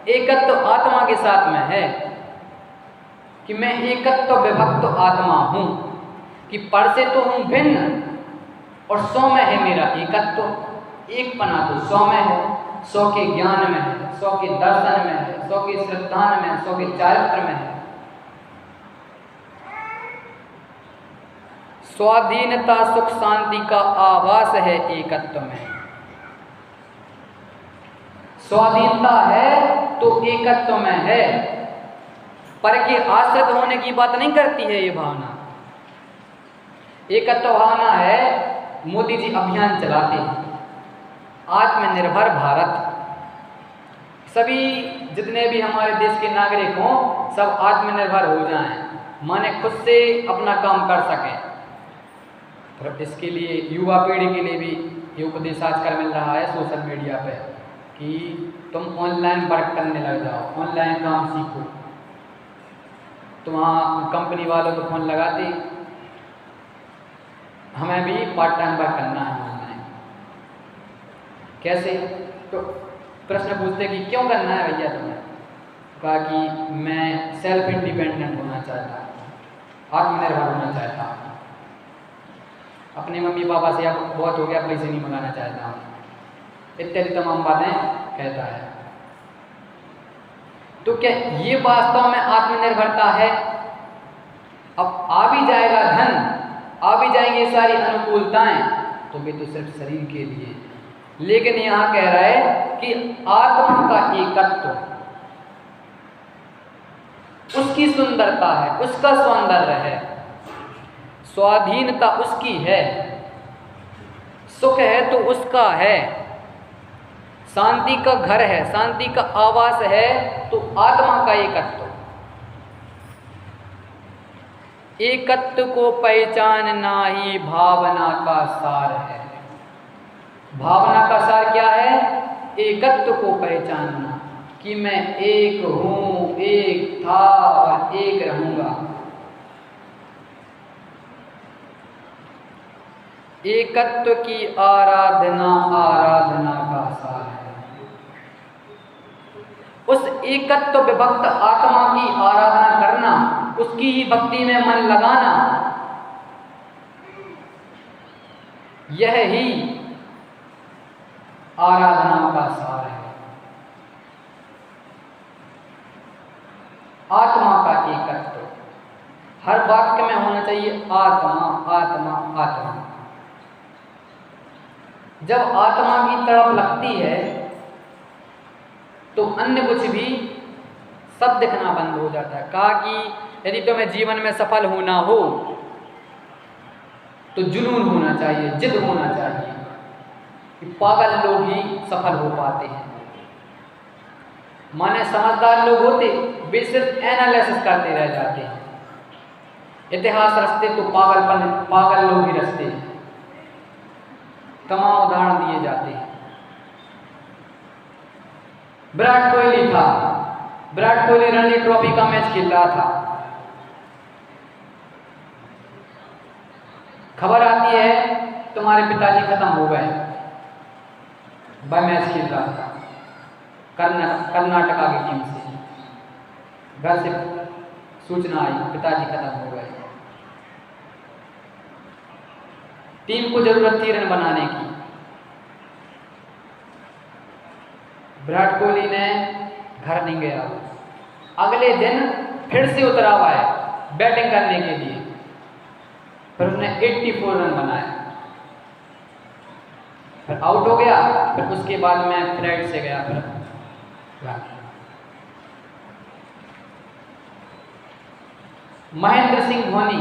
Speaker 1: एकत्व आत्मा के साथ में है कि मैं एकत्व विभक्त आत्मा हूं, कि पर से तो हूं भिन्न और सौ में है मेरा एकत्व। एक पना तो सौ में है, 100 के ज्ञान में है, 100 के दर्शन में है, 100 के श्रद्धा में है, 100 के चारित्र में है। स्वाधीनता सुख शांति का आवास है एकत्व में। स्वाधीनता है तो एकत्व में है, पर के आश्रित होने की बात नहीं करती है ये भावना। एकत्व भावना है, मोदी जी अभियान चलाते हैं आत्मनिर्भर भारत, सभी जितने भी हमारे देश के नागरिक हों सब आत्मनिर्भर हो जाएं, माने खुद से अपना काम कर सकें। तो इसके लिए युवा पीढ़ी के लिए भी ये उपदेश आजकल मिल रहा है सोशल मीडिया पे कि तुम ऑनलाइन वर्क करने लग जाओ, ऑनलाइन काम सीखो। तो वहाँ कंपनी वालों को फ़ोन लगाते हमें भी पार्ट टाइम वर्क करना है ऑनलाइन। कैसे? तो प्रश्न पूछते कि क्यों करना है भैया तुम्हें? कहा कि मैं सेल्फ इंडिपेंडेंट होना चाहता हूँ, आत्मनिर्भर होना चाहता हूँ, अपने मम्मी पापा से अब बहुत हो गया, पैसे नहीं मंगाना चाहता हूँ, इत्यादि तमाम बातें कहता है। तो क्या ये वास्तव में आत्मनिर्भरता है? अब आ भी जाएगा धन, आ भी जाएंगी सारी अनुकूलताएं, तो भी तो सिर्फ शरीर के लिए। लेकिन यहाँ कह रहा है कि आत्मा का एकत्व, उसकी सुंदरता है, उसका सौंदर्य है, स्वाधीनता उसकी है, सुख है तो उसका है, शांति का घर है, शांति का आवास है, तो आत्मा का एकत्व। एकत्व को पहचानना ही भावना का सार है। भावना का सार क्या है? एकत्व को पहचानना कि मैं एक हूँ, एक था और एक रहूँगा। एकत्व की आराधना आराधना का सार है। उस एकत्व विभक्त आत्मा की आराधना करना, उसकी ही भक्ति में मन लगाना, यह ही आराधना का सार है। आत्मा का एकत्व हर वाक्य में होना चाहिए, आत्मा आत्मा आत्मा। जब आत्मा की तड़प लगती है तो अन्य कुछ भी सब दिखना बंद हो जाता है। कहा कि यदि तुम्हें जीवन में सफल होना हो तो जुनून होना चाहिए, जिद होना चाहिए। कि पागल लोग ही सफल हो पाते हैं, माने समझदार लोग होते वे सिर्फ एनालिसिस करते रह जाते हैं। इतिहास रचते तो पागल लोग ही रचते हैं। तमाम उदाहरण दिए जाते हैं। विराट कोहली था, विराट कोहली रणजी ट्रॉफी का मैच खेल रहा था, खबर आती है तुम्हारे पिताजी खत्म हो गए। वह मैच खेल रहा था कर्नाटका की टीम से, घर से सूचना आई पिताजी खत्म हो गए। टीम को जरूरत थी रन बनाने की। विराट कोहली ने घर नहीं गया, अगले दिन फिर से उतरा हुआ है बैटिंग करने के लिए। फिर उसने 84 रन बनाए, फिर आउट हो गया। फिर उसके बाद मैं फ्लाइट से गया फिर महेंद्र सिंह धोनी,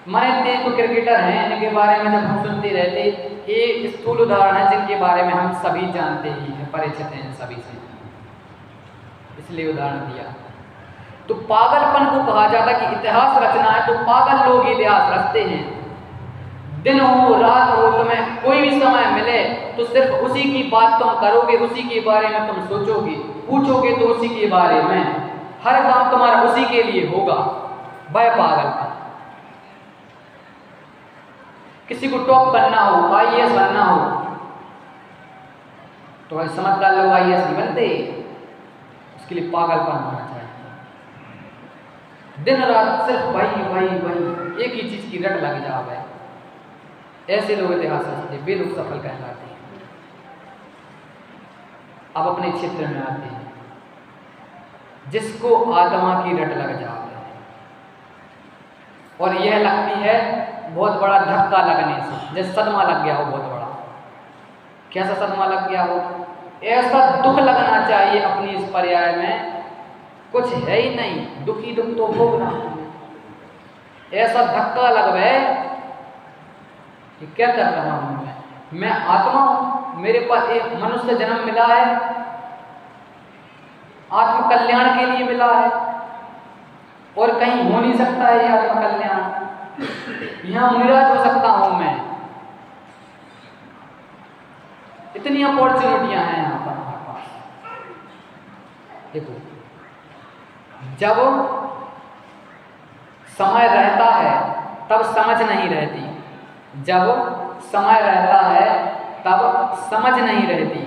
Speaker 1: महेंद्र तो क्रिकेटर हैं, इनके बारे में जब हम सुनते रहते, ये स्थूल उदाहरण है जिनके बारे में हम सभी जानते ही हैं, परिचित हैं सभी से, इसलिए उदाहरण दिया। तो पागलपन को कहा जाता कि इतिहास रचना है तो पागल लोग इतिहास रचते हैं। दिन हो रात हो, तुम्हें कोई भी समय मिले तो सिर्फ उसी की बात तुम करोगे, उसी के बारे में तुम सोचोगे, पूछोगे तो उसी के बारे में, हर काम तुम्हारा उसी के लिए होगा। वह पागलपन। किसी को टॉप बनना हो, IAS बनना हो, तो वह समझदार लोग IAS नहीं बनते, उसके लिए पागलपन होना चाहिए। दिन रात सिर्फ वही वही वही एक ही चीज की रट लग जावे, ऐसे लोग इतिहास रचते, वे लोग सफल कहलाते हैं। अब अपने क्षेत्र में आते हैं, जिसको आत्मा की रट लग जावे और यह लगती है बहुत बड़ा धक्का लगने से, जैसे सदमा लग गया हो बहुत बड़ा। कैसा सदमा लग गया हो? ऐसा दुख लगना चाहिए अपनी इस पर्याय में, कुछ है ही नहीं, दुख ही दुख तो भोग रहा हूं। ऐसा धक्का लगवे कि क्या कर रहा हूं मैं आत्मा हूं, मेरे पास एक मनुष्य जन्म मिला है, आत्म कल्याण के लिए मिला है, और कहीं हो नहीं सकता है ये आत्म कल्याण। यहां मुनिराज हो सकता हूं मैं, इतनी अपॉर्चुनिटियां हैं यहां पर हमारे पास। देखो, जब समय रहता है तब समझ नहीं रहती, जब समय रहता है तब समझ नहीं रहती,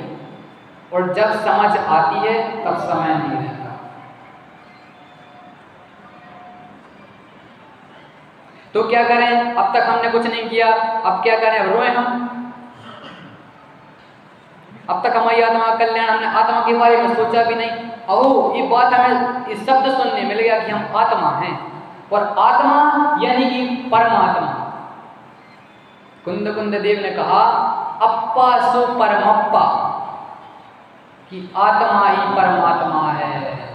Speaker 1: और जब समझ आती है तब समय नहीं रहता। तो क्या करें, अब तक हमने कुछ नहीं किया, अब क्या करें, अब रोए हम। अब तक हमारी आत्मा का कल्याण, हमने आत्मा के बारे में सोचा भी नहीं। ओह, ये बात हमें इस शब्द सुनने मिल गया कि हम आत्मा हैं, और आत्मा यानी कि परमात्मा। कुंद कुंद देव ने कहा अप्पा सो परमप्पा, कि आत्मा ही परमात्मा है।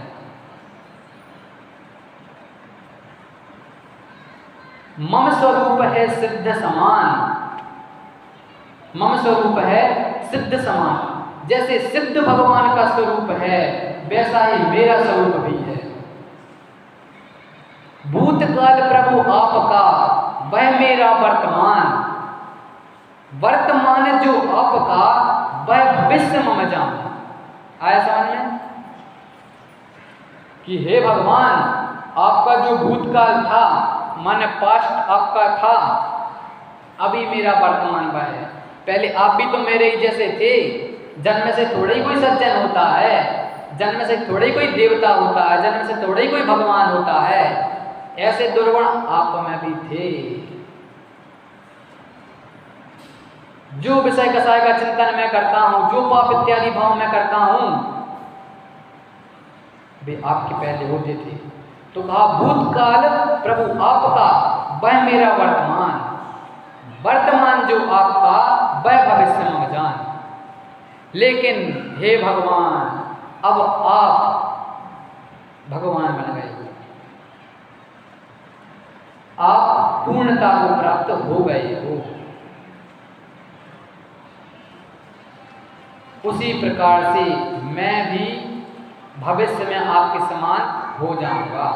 Speaker 1: मम स्वरूप है सिद्ध समान, मम स्वरूप है सिद्ध समान। जैसे सिद्ध भगवान का स्वरूप है वैसा ही मेरा स्वरूप भी है। भूतकाल प्रभु आपका, वह मेरा वर्तमान, वर्तमान जो आपका वह भविष्य मम जान। आया समझ में कि हे भगवान, आपका जो भूतकाल था माने पास्ट आपका था, अभी मेरा वर्तमान वह है। पहले आप भी तो मेरे ही जैसे थे, जन्म से थोड़े ही कोई सज्जन होता है, जन्म से थोड़े ही कोई देवता होता है, जन्म से थोड़े ही कोई भगवान होता है। ऐसे दुर्गुण आप में भी थे। जो विषय कसाय का चिंतन मैं करता हूं, जो पाप इत्यादि भाव मैं करता हूं, वे आपके पहले होते थे। तो कहा भूतकाल प्रभु आपका, वह मेरा वर्तमान, वर्तमान जो आपका वह भविष्य मम जान। लेकिन हे भगवान, अब आप भगवान बन गए, आप पूर्णता को प्राप्त हो गए हो। उसी प्रकार से मैं भी भविष्य में आपके समान हो जाऊंगा,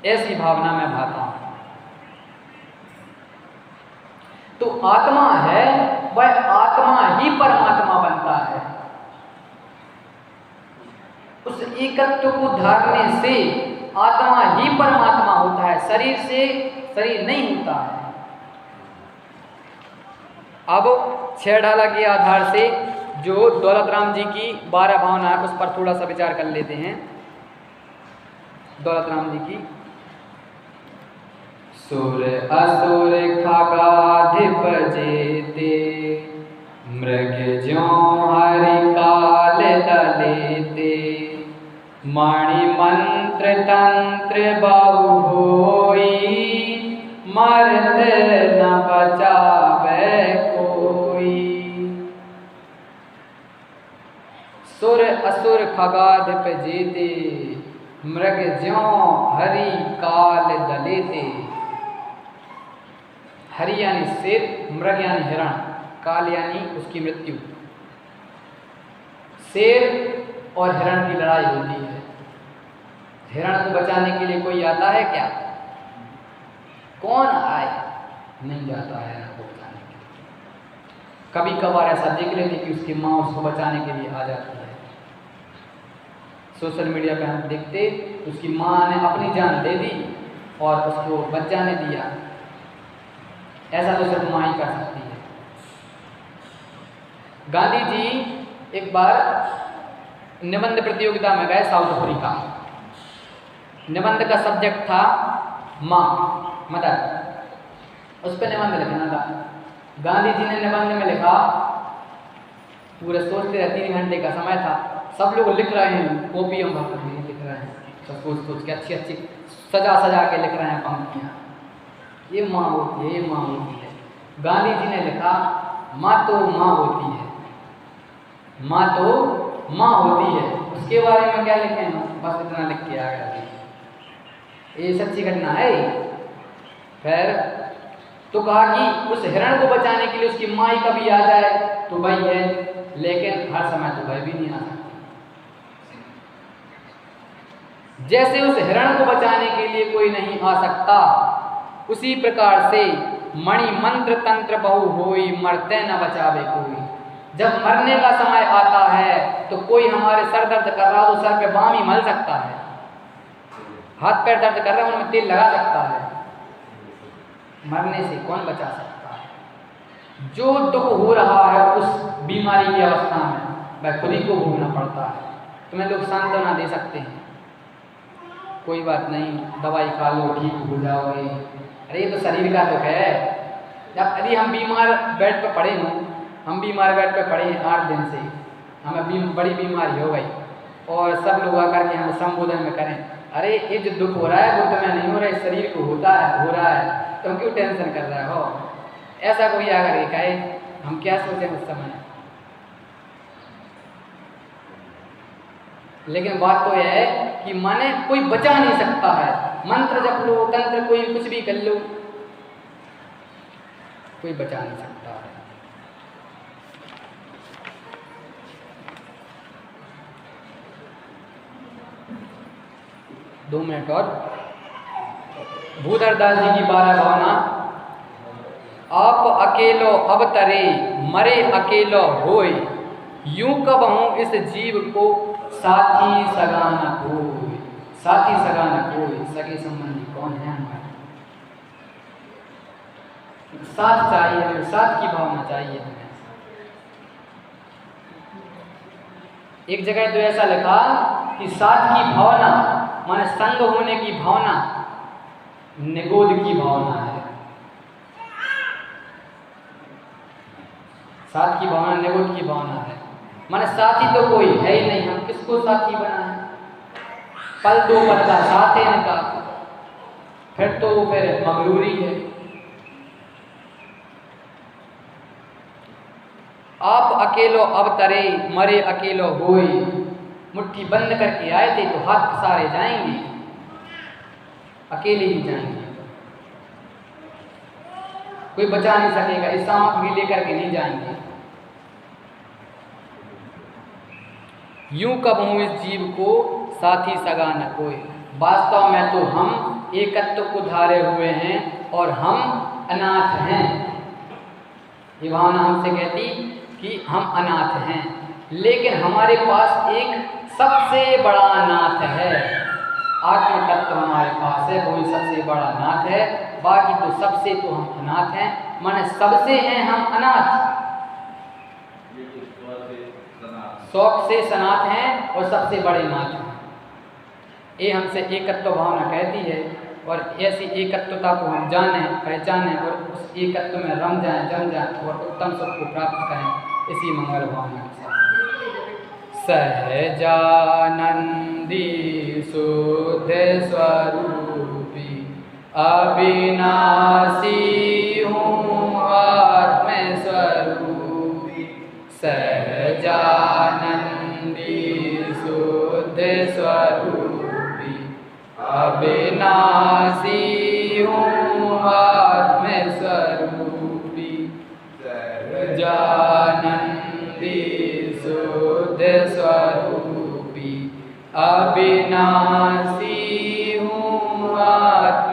Speaker 1: ऐसी भावना में भाता हूं। तो आत्मा है, वह आत्मा ही परमात्मा बनता है। उस एकत्व को धारने से आत्मा ही परमात्मा होता है, शरीर से शरीर नहीं होता है। अब छह ढाला के आधार से जो दौलत राम जी की 12 भावना है उस पर थोड़ा सा विचार कर लेते हैं। दौलत राम जी की सुर असुर खगाधिप जेते, मृग ज्यों हरि काल दलेते, मणि मंत्र तंत्र बहु होई, मर्त न बचावे कोई। सुर असुर खगाधिप जेते, मृग ज्यों हरि काल दलेते। हरि यानी शेर, मृग यानी हिरण, काल यानी उसकी मृत्यु। शेर और हिरण की लड़ाई होती है। हिरण को बचाने के लिए कोई आता है क्या? कौन आए? नहीं जाता है हिरण को बचाने के लिए। कभी कभार ऐसा देख लेते कि उसकी माँ उसको बचाने के लिए आ जाती है। सोशल मीडिया पे हम देखते उसकी माँ ने अपनी जान दे दी और उसको बच्चा ने दिया। ऐसा तो सिर्फ माँ ही कर सकती है। गांधी जी एक बार निबंध प्रतियोगिता में गए साउथ अफ्रीका। निबंध का सब्जेक्ट था माँ, मदर। उस पर निबंध लिखना था। गांधी जी ने निबंध में लिखा, पूरे सोचते रहे, 3 घंटे का समय था। सब लोग लिख रहे हैं, कॉपी हम भर रहे हैं, लिख रहे हैं, सब सोच सोच के अच्छी अच्छी सजा सजा के लिख रहे हैं पंक्तियाँ। ये माँ होती है, ये माँ होती है। गांधी जी ने लिखा, माँ तो माँ होती है, माँ तो माँ होती है, उसके बारे में क्या लिखे हैं, बस इतना लिख के आ गया। ये सच्ची घटना है। फिर तो कहा कि उस हिरण को बचाने के लिए उसकी माँ ही कभी आ जाए तो भाई है, लेकिन हर समय तो भाई भी नहीं आ सकती। जैसे उस हिरण को बचाने के लिए कोई नहीं आ सकता, उसी प्रकार से मणि मंत्र तंत्र बहु होई, मरते न बचावे कोई। जब मरने का समय आता है तो कोई हमारे सर दर्द कर रहा हो तो सर पे बाम ही मल सकता है, हाथ पैर दर्द कर रहे हैं उनमें तेल लगा सकता है, मरने से कौन बचा सकता है। जो दुख हो रहा है उस बीमारी की अवस्था में वह खुद ही को भोगना पड़ता है। तुम्हें लोग सांत्वना दे सकते हैं, कोई बात नहीं, दवाई खा लो ठीक हो जाओगे, अरे ये तो शरीर का दुख है। जब यदि हम बीमार बेड पर पड़े हों, हम बीमार बेड पर पड़े हैं 8 दिन से, हमें बड़ी बीमारी हो गई और सब लोग आकर के हमें संबोधन में करें, अरे ये जो दुख हो रहा है वो तुम्हें नहीं हो रहा है, शरीर को होता है, हो रहा है, तुम क्यों टेंशन कर रहे हो। ऐसा कोई आकर के कहे, हम क्या सोचें उस समय। लेकिन बात तो यह है कि माने कोई बचा नहीं सकता है, मंत्र जप लो, तंत्र कोई कुछ भी कर लो, कोई बचा नहीं सकता है। दो मिनट और। भूधरदास जी की 12 भावना। आप अकेलो अवतरे, मरे अकेलो होय, यूं कब हूँ इस जीव को साथी सगा न कोई। साथी सगा न कोई, सगे संबंधी कौन है हमारे, साथ चाहिए हमें, साथ की भावना चाहिए हमें। एक जगह तो ऐसा लिखा कि साथ की भावना माने संग होने की भावना निगोद की भावना है। साथ की भावना निगोद की भावना है, माने साथी तो कोई है ही नहीं, हम किसको साथी बनाएं। पल दो पल का साथ है इनका, फिर तो फिर मगरूरी है। आप अकेलो अवतरे, मरे अकेलो होय। मुट्ठी बंद करके आए थे तो हाथ पसारे जाएंगे, अकेले ही जाएंगे, कोई बचा नहीं सकेगा, इस सामग्री लेकर के नहीं जाएंगे। यूं कब हूँ इस जीव को साथी सगा न कोई। वास्तव में तो हम एकत्व को धारे हुए हैं और हम अनाथ हैं। ये भावना हमसे कहती कि हम अनाथ हैं, लेकिन हमारे पास एक सबसे बड़ा नाथ है। आत्म तत्व हमारे पास है, वही सबसे बड़ा नाथ है, बाकी तो सबसे तो हम अनाथ हैं, माने सबसे हैं हम अनाथ। शौक से सनाथ हैं और सबसे बड़े नाथ हैं। ये हमसे एकत्व भावना कहती है, और ऐसी एकत्वता को हम जानें, पहचानें और उस एकत्व में रम जाएं, जम जाएं और उत्तम सुख को प्राप्त करें, इसी मंगल भावना के साथ। सहजानंदी शुद्ध स्वरूपी अविनाशी हूँ आत्म स्वरूपी। सहजानंदी शुद्ध स्वरूपी अविनाशी हूँ आत्म स्वरूपी। सहजानंदी शुद्ध स्वरूपी अविनाशी हूँ आत्म